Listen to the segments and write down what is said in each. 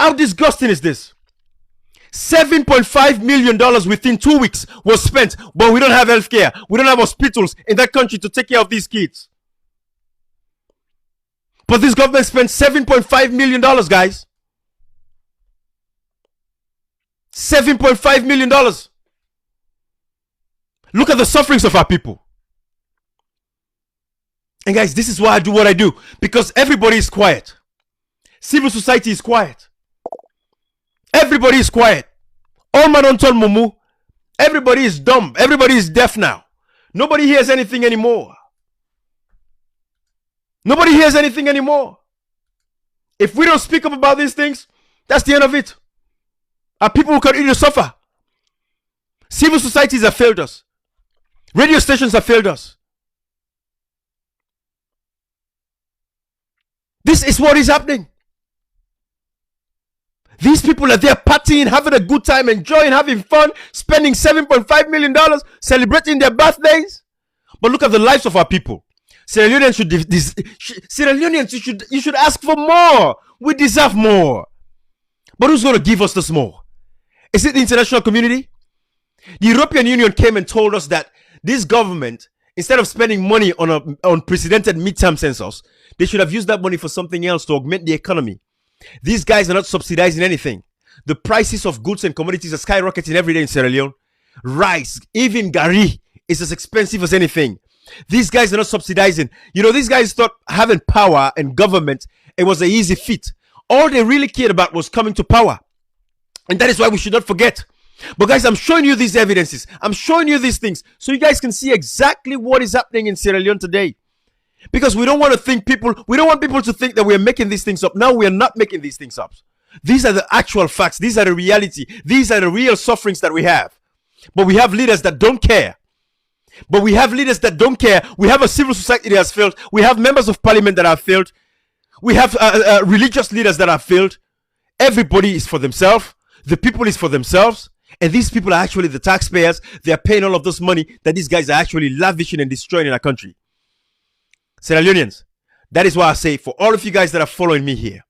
How disgusting is this? $7.5 million within 2 weeks was spent, but we don't have healthcare. We don't have hospitals in that country to take care of these kids. But this government spent $7.5 million, guys. $7.5 million. Look at the sufferings of our people. And guys, this is why I do what I do. Because everybody is quiet. Civil society is quiet. Everybody is quiet. All man don't tell mumu. Everybody is dumb. Everybody is deaf now. Nobody hears anything anymore. Nobody hears anything anymore. If we don't speak up about these things, that's the end of it. Our people will continue to suffer. Civil societies have failed us. Radio stations have failed us. This is what is happening. These people are there partying, having a good time, enjoying, having fun, spending $7.5 million, celebrating their birthdays. But look at the lives of our people. Sierra Leoneans you should ask for more. We deserve more. But who's going to give us this more? Is it the international community? The European Union came and told us that this government, instead of spending money on an unprecedented midterm census, they should have used that money for something else to augment the economy. These guys are not subsidizing anything. The prices of goods and commodities are skyrocketing every day in Sierra Leone. Rice, even gari, is as expensive as anything. These guys are not subsidizing. You know, these guys thought having power and government, it was an easy feat. All they really cared about was coming to power. And that is why we should not forget. But guys, I'm showing you these evidences. I'm showing you these things so you guys can see exactly what is happening in Sierra Leone today. Because we don't want people to think that we're making these things up. No, we are not making these things up. These are the actual facts. These are the reality. These are the real sufferings that we have. But we have leaders that don't care. We have a civil society that has failed. We have members of parliament that have failed. We have religious leaders that have failed. Everybody is for themselves. The people is for themselves. And these people are actually the taxpayers. They are paying all of this money that these guys are actually lavishing and destroying in our country. Sierra Leoneans, that is why I say, for all of you guys that are following me here,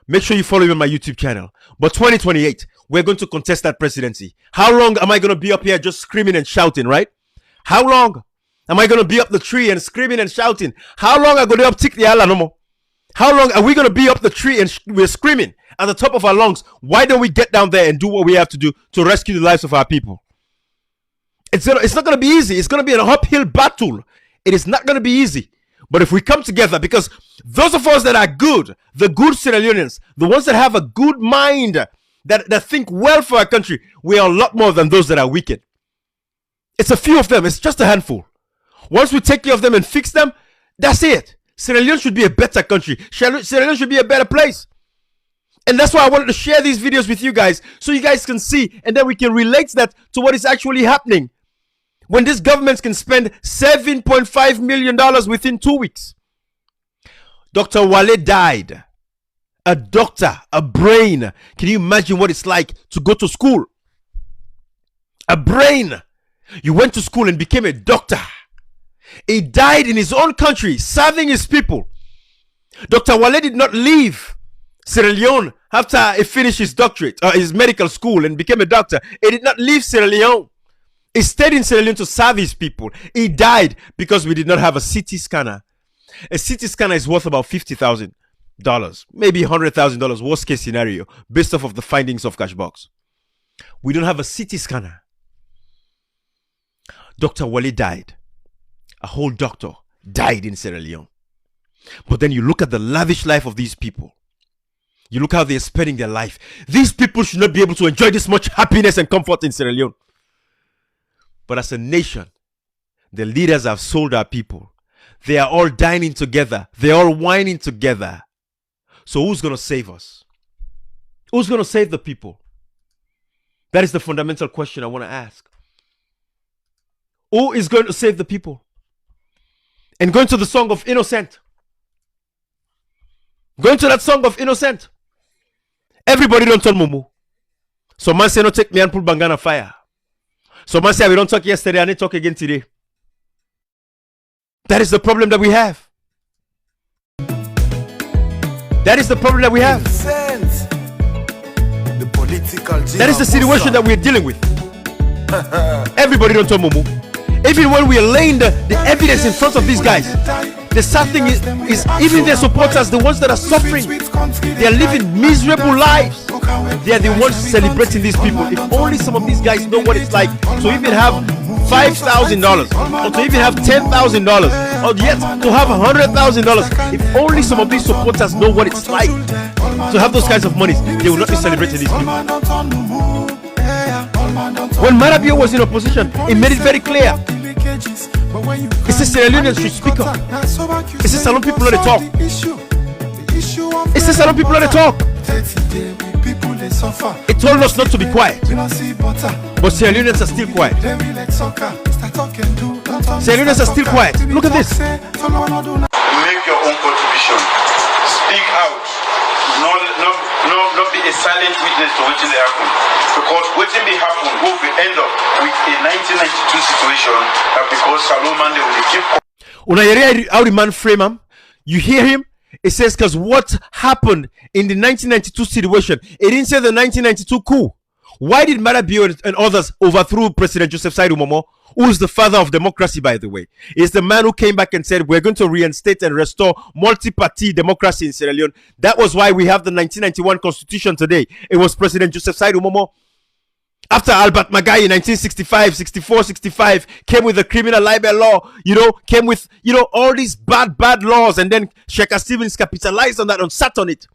make sure you follow me on my YouTube channel. But 2028, we're going to contest that presidency. How long am I going to be up here just screaming and shouting, right? How long am I going to be up the tree and screaming and shouting? How long am I going to up tick the ala no more? How long are we going to be up the tree and we're screaming at the top of our lungs? Why don't we get down there and do what we have to do to rescue the lives of our people? It's not going to be easy. It's going to be an uphill battle. It is not going to be easy. But if we come together, because those of us that are good, the good Sierra Leoneans, the ones that have a good mind, that think well for our country, we are a lot more than those that are wicked. It's a few of them. It's just a handful. Once we take care of them and fix them, that's it. Sierra Leone should be a better country. Sierra Leone should be a better place. And that's why I wanted to share these videos with you guys, so you guys can see, and then we can relate that to what is actually happening. When these governments can spend $7.5 million within 2 weeks. Dr. Wale died. A doctor, a brain. Can you imagine what it's like to go to school? A brain. You went to school and became a doctor. He died in his own country, serving his people. Dr. Wale did not leave Sierra Leone after he finished his doctorate, his medical school, and became a doctor. He did not leave Sierra Leone. He stayed in Sierra Leone to serve his people. He died because we did not have a CT scanner. A CT scanner is worth about $50,000, maybe $100,000, worst case scenario, based off of the findings of Cashbox. We don't have a CT scanner. Dr. Wale died. A whole doctor died in Sierra Leone. But then you look at the lavish life of these people. You look how they're spending their life. These people should not be able to enjoy this much happiness and comfort in Sierra Leone. But as a nation, the leaders have sold our people. They are all dining together. They are all whining together. So who's going to save us? Who's going to save the people? That is the fundamental question I want to ask. Who is going to save the people? And going to the song of Innocent. Going to that song of Innocent. Everybody don't turn mumu. So man say no take me and put Bangana fire. So man say we don't talk yesterday and they talk again today. That is the problem that we have. That is the problem that we have. That is the situation that we're dealing with. Everybody don't talk Mumu. Even when we are laying the evidence in front of these guys, the sad thing is even their supporters, the ones that are suffering, they are living miserable lives. They are the ones celebrating these people. If only some of these guys know what it's like to even have $5,000 or to even have $10,000 or yet to have $100,000. If only some of these supporters know what it's like to have those kinds of monies, they will not be celebrating these people. When Marabio was in opposition, he made it very clear. He says Sierra Leoneans should speak up. He says Salon people let it talk. He says Salon people let it talk. He told us not to be quiet, but Sierra Leoneans are still quiet. Sierra Leoneans are still quiet. Look at this. Make your own contribution. Speak out. Not be a silent witness to what will happen. Because what will happen will be end up with a 1992 situation that because Salomon they will keep. When I hear how the man frame him, you hear him. It says because what happened in the 1992 situation, it didn't say the 1992 coup. Why did Marabio and others overthrew President Joseph Saidu Momo, who is the father of democracy, by the way? He's the man who came back and said, we're going to reinstate and restore multi-party democracy in Sierra Leone. That was why we have the 1991 constitution today. It was President Joseph Saidu Momo. After Albert Magai in 1965, 64, 65, came with the criminal libel law, came with, all these bad laws. And then Sheikh Stevens capitalized on that and sat on it.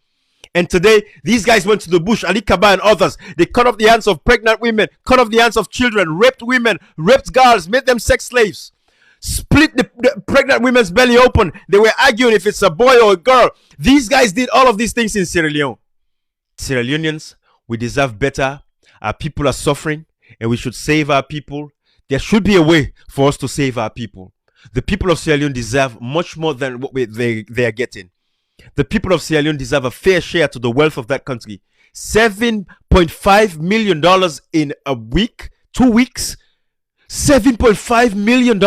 And today, these guys went to the bush, Ali Kaba and others. They cut off the hands of pregnant women, cut off the hands of children, raped women, raped girls, made them sex slaves, split the pregnant women's belly open. They were arguing if it's a boy or a girl. These guys did all of these things in Sierra Leone. Sierra Leoneans, we deserve better. Our people are suffering, and we should save our people. There should be a way for us to save our people. The people of Sierra Leone deserve much more than what they are getting. The people of Sierra Leone deserve a fair share to the wealth of that country. $7.5 million in a week, 2 weeks. $7.5 million.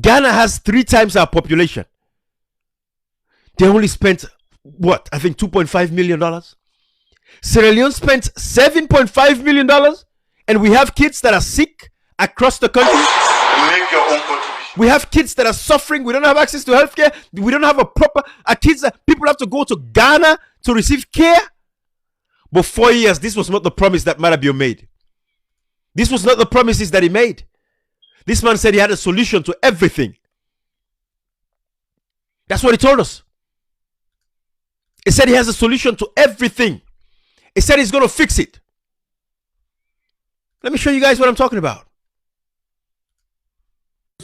Ghana has 3 times our population. They only spent, what? I think $2.5 million. Sierra Leone spent $7.5 million. And we have kids that are sick across the country. Make your own contribution. We have kids that are suffering. We don't have access to healthcare. We don't have a proper. Kids that people have to go to Ghana to receive care. But 4 years, this was not the promise that Marabio made. This was not the promises that he made. This man said he had a solution to everything. That's what he told us. He said he has a solution to everything. He said he's going to fix it. Let me show you guys what I'm talking about.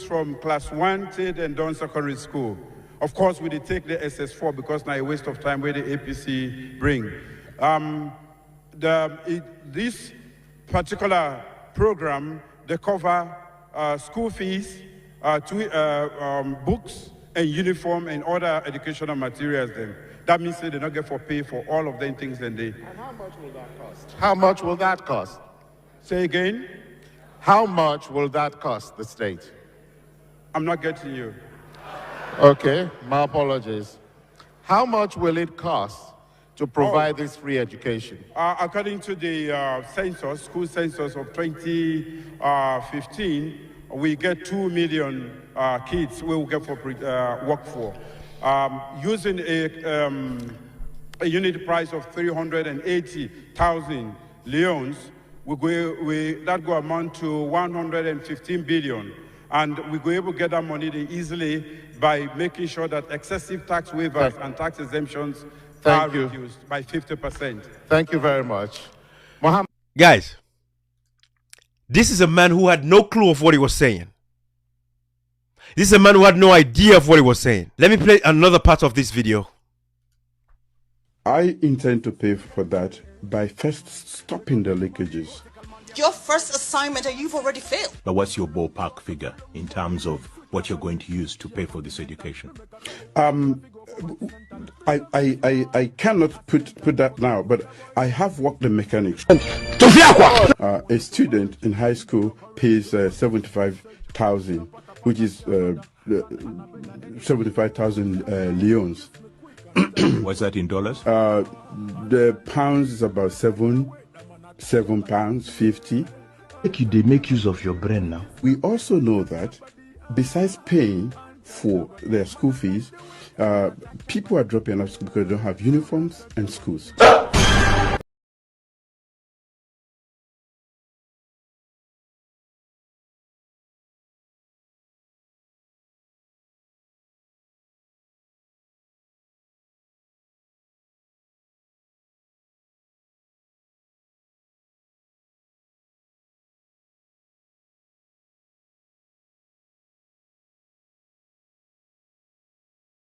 From class 1 till and down secondary school. Of course, we did take the SS4 because now a waste of time where the APC bring. This particular program, they cover school fees, books and uniform and other educational materials then. That means they do not get for pay for all of them things then they. And how much will that cost? How much will that cost? Say again? How much will that cost the state? I'm not getting you. Okay, my apologies. How much will it cost to provide this free education? According to the census, school census of 2015, we get 2 million kids we will get for work for. Using a unit price of 380,000 leones, that go amount to 115 billion. And we go able to get that money easily by making sure that excessive tax waivers and tax exemptions are reduced by 50%. Thank you very much. Guys, this is a man who had no clue of what he was saying. This is a man who had no idea of what he was saying. Let me play another part of this video. I intend to pay for that by first stopping the leakages. Your first assignment and you've already failed. But what's your ballpark figure in terms of what you're going to use to pay for this education? I cannot put that now, but I have worked the mechanics. A student in high school pays 75,000, which is 75,000 leones. What's that in dollars? The pounds is about 7 £7.50. They make use of your brain now. We also know that besides paying for their school fees, people are dropping out of school because they don't have uniforms and schools.